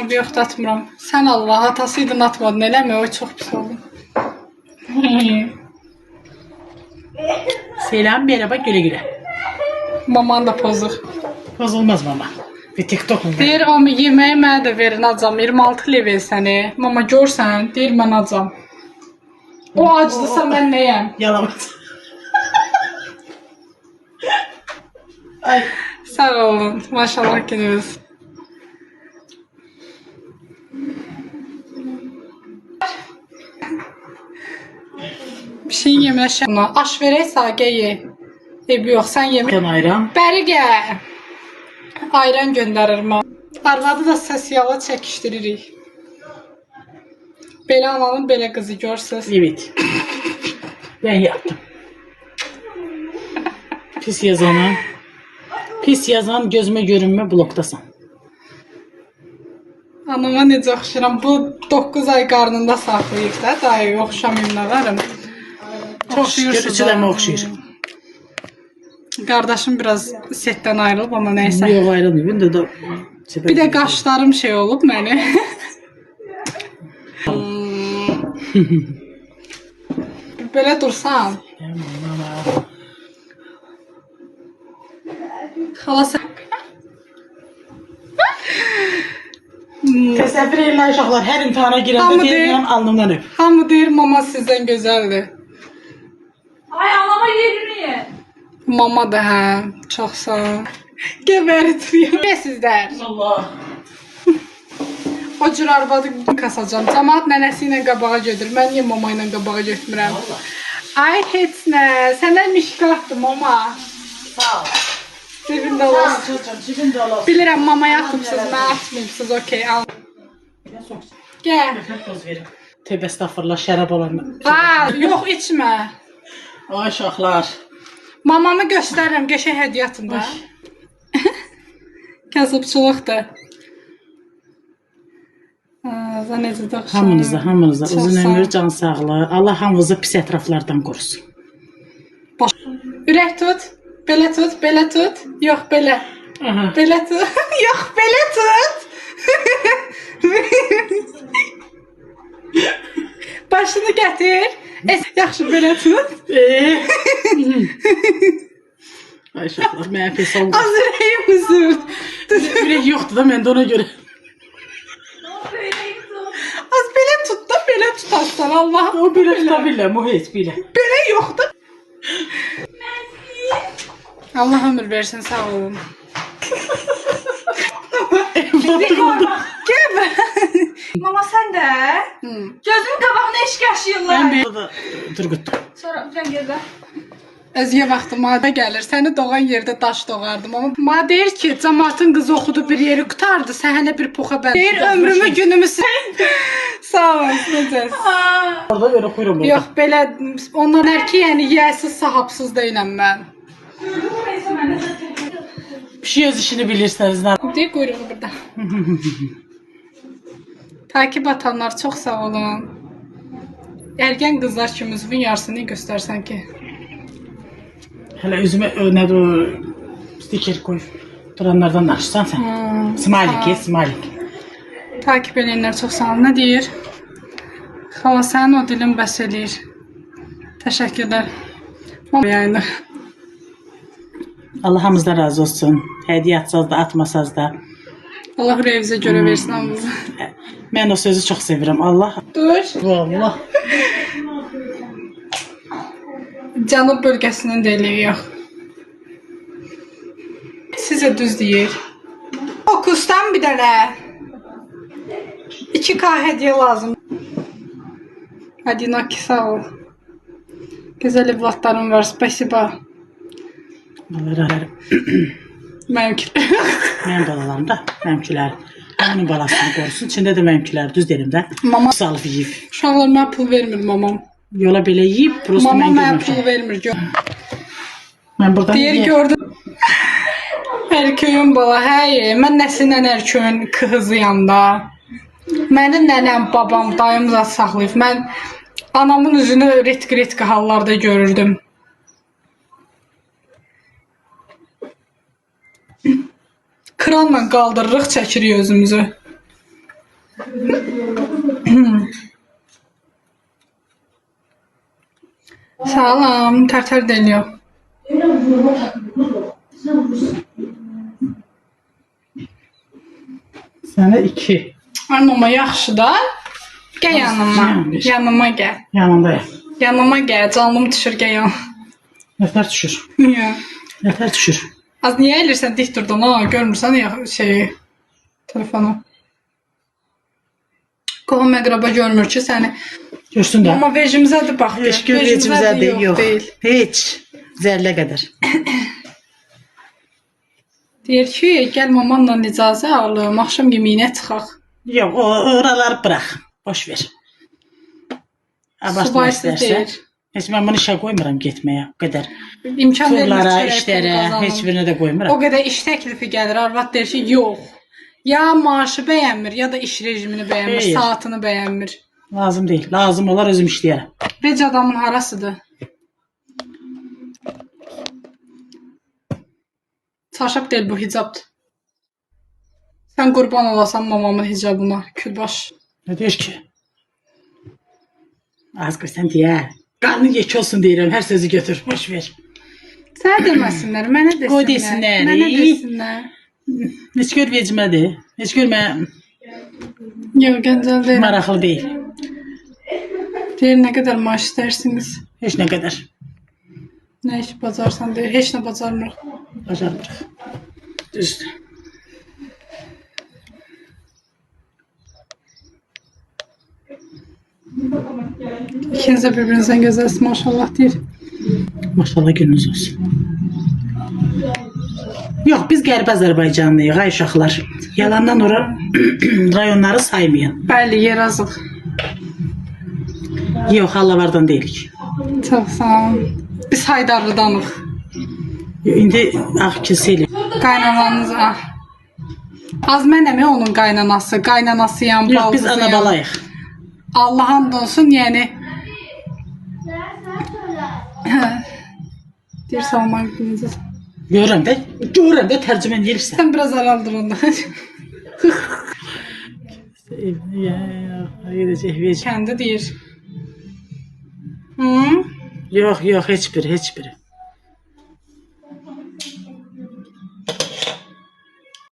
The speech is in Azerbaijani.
Abi yox da atmıram. Sən Allah atasıydın atmadın eləmi? O çox pis oldu. Selam, merhaba, güle güle. Maman da pozur. Bozulmaz mama. Bir TikTok mu? Deyir o yeməyi mənə də verin acam. 26 level səni. Mama görsən, deyir mən acam. O aclısa mən nəyəm? Yalamaz. Ay. Sağ olun. Maşallah gününüz. Bir şey yeməşəm. Aş verək Sagə ye. Yox, sən yemə. Ben ayran. Bəri gəl. Ayran göndərir mən. Arvadı da səsiyalı çəkişdiririk. Belə ananın belə qızı görsünüz. Evet. Ben yaptım. Pis yazanı. Pis yazan gözüme görünme bloktasın. Anama necə oxşayıram. Bu 9 ay qarnında saxlayıb da. Dayı oxşamayım nə varım. Çox Görücü yürüsüz. oxşayır. Qardaşım biraz setdən ayrılıb ama neysə. Yok ayrılmıyor. Ben de Bir də qaşlarım şey olub məni. Belə dursan. Xala sən... Təsəvvür edin uşaqlar, hər imtihana girəndə Hamı deyirəm alnımdan öp. Hamı deyir mama sizdən gözəldir. Ay anama yerini ye. Mama da hə, çox sağ ol. Gəbəritir. Nə sizlər? Allah. O cür arvadı kasacam. Cəmaat nənəsi ilə qabağa gedir. Mən niyə mama ilə qabağa getmirəm? Ay heç nə. Səndən mişqatdır mama. Sağ ol. Cibində olasın. Çocuğum, cibində olasın. Bilirəm mamaya atıbsınız, mən atmayıbsınız. Okey, al. Gəl. Poz verin. Tövbə estağfurullah, şərab olan. Yox içmə. Ay uşaqlar. Mamamı göstərirəm, qəşəng hədiyyə atın da. Kasıbçılıqdır. Necə də oxşar. Hamınıza Çox uzun sağ ol. ömür, can sağlığı. Allah hamınızı pis ətraflardan qorusun. Ürək tut, belə tut, belə tut. Yox, belə. Aha. Belə tut. Yox, belə tut. Başını gətir. Yaxşı, belə tut. Ay uşaqlar, mənə pes oldu. Az ürəyim üzür. Ürək yoxdur da məndə ona görə. Az belə tut da, belə tutarsan. Allah. O belə tuta biləm, o heç belə. Belə yoxdur. Allah ömür versin, sağ olun. Gəl bə. Mama sen de. Gözümün qabağına eşq yaşayırlar. Mən belə turqutdum. Sonra sen gel de. Özgə vaxtı mada gəlir. Səni doğan yerdə daş doğardım. Amma ma deyir ki, cəmaatın qızı oxudu bir yeri qutardı. Sən hələ bir poxa bər. Deyir ömrümü günümü sağ ol, necəsiz? Orada görə oxuyuram burada. Yox, belə onlar ki, yəni yəsiz, sahibsiz deyiləm mən. Bir şey öz işini bilirsiniz. Deyir quyruğu burada. Takip atanlar çox sağ olun. Ergən qızlar kimi üzvün yarısını göstərsən ki. Hələ üzümə nədir o stiker koy. Duranlardan danışsan sən. Smalik, smalik. Takip edənlər çox sağ olun. Nə deyir? Xala sənin o dilin bəs eləyir. Təşəkkürlər. Yəni. Allah hamımızdan razı olsun. Hədiyyə atsaz da, atmasaz da. Allah ürəyinizə görə versin hamınızı. Mən o sözü çox sevirəm. Allah. Dur. Vallahi. Cənub bölgəsinin deliyi yox. Sizə düz deyir. Fokusdan bir dənə. 2K hədiyyə lazım. Hadi Naki sağ ol. Gözəl evlatlarım var. Spasiba. Allah razı Mənimkiler. Mənim balalarım da, mənimkiləri. Onun balasını qorusun. İçində də mənimkiləri düz derim də. Mama. Salıb yiyib. Uşaqlar mənə pul vermir mamam. Yola belə yiyib, prosto Mama mən mənə görmüşəm. pul vermir. Mən buradan Deyir niyə- gördüm. Erköyün bala, hey, mən nəsinlə erköyün kızıyam da. Mənim nənəm, babam, dayım zat saxlayıb. Mən anamın üzünü retqi hallarda görürdüm. Kral Asanla qaldırırıq, çəkirik özümüzü. Salam, tərtər deniyor. Sənə 2. Anama yaxşı da. Gəl yanıma. Yanlış. Yanıma gəl. Yanındayım. Yanıma gəl. Canım düşür gəl yanıma. Nətər düşür? Niyə? Nətər düşür? Az niyə elirsən dik durdun ha? Görmürsən ya şeyi, telefonu. Qohum əqraba görmür ki səni. Görsün də. Amma vecimizədir bax. Heç görəcimizədir, yox. Heç. Zərlə qədər. Deyir ki, gəl mamanla icazə alım, axşam yeməyinə çıxaq. Yox, oraları burax. Boş ver. Abartma Subaysız istərsən. deyir. Heç mən bunu işə qoymuram getməyə. O qədər. İmkan Pullara, vermir işlərə, heç birinə də O qoymuram. qədər iş təklifi gəlir, arvad deyir ki, yox. Ya maaşı bəyənmir, ya da iş rejimini bəyənmir, Xeyr. saatını bəyənmir. Lazım deyil. Lazım olar özüm işləyərəm. Vec adamın harasıdır? Çarşab deyil bu hicabdır. Sən qurban olasan mamamın hicabına, külbaş. Nə deyir ki? Az qoysan deyə. Qarnı yek olsun deyirəm. Hər sözü götür. Boş ver. Sənə deməsinlər, mənə desinlər. Qoy desinlər. Mənə desinlər. Heç gör vecimədir. Heç görmə Yox, gəncəl deyil. maraqlı deyil. Deyir, nə qədər maaş istərsiniz? Heç nə qədər. Nə iş bacarsan deyir, heç nə bacarmırıq. Bacarmırıq. Düzdür. İkiniz də bir-birinizdən gözəlsiniz, maşallah deyir. Maşallah gününüz olsun. Yox, biz Qərbi Azərbaycanlıyıq, ay uşaqlar. Yalandan ora rayonları saymayın. Bəli, yer azıq. Yox, Hallavardan deyilik. Çox sağ olun. Biz Haydarlıdanıq. İndi Ağkilseli. Qaynananız, ah. Az mənəm onun qaynanası, qaynanasıyam, Yox, biz baldızıyam. anabalayıq. Allah hamd olsun, yəni. Deyir, salam aleyküm. Görürəm də tərcümə edirsən. Sən biraz araldır onda. Gedəcək vec. Kəndi deyir. Hı? Yox, heç biri.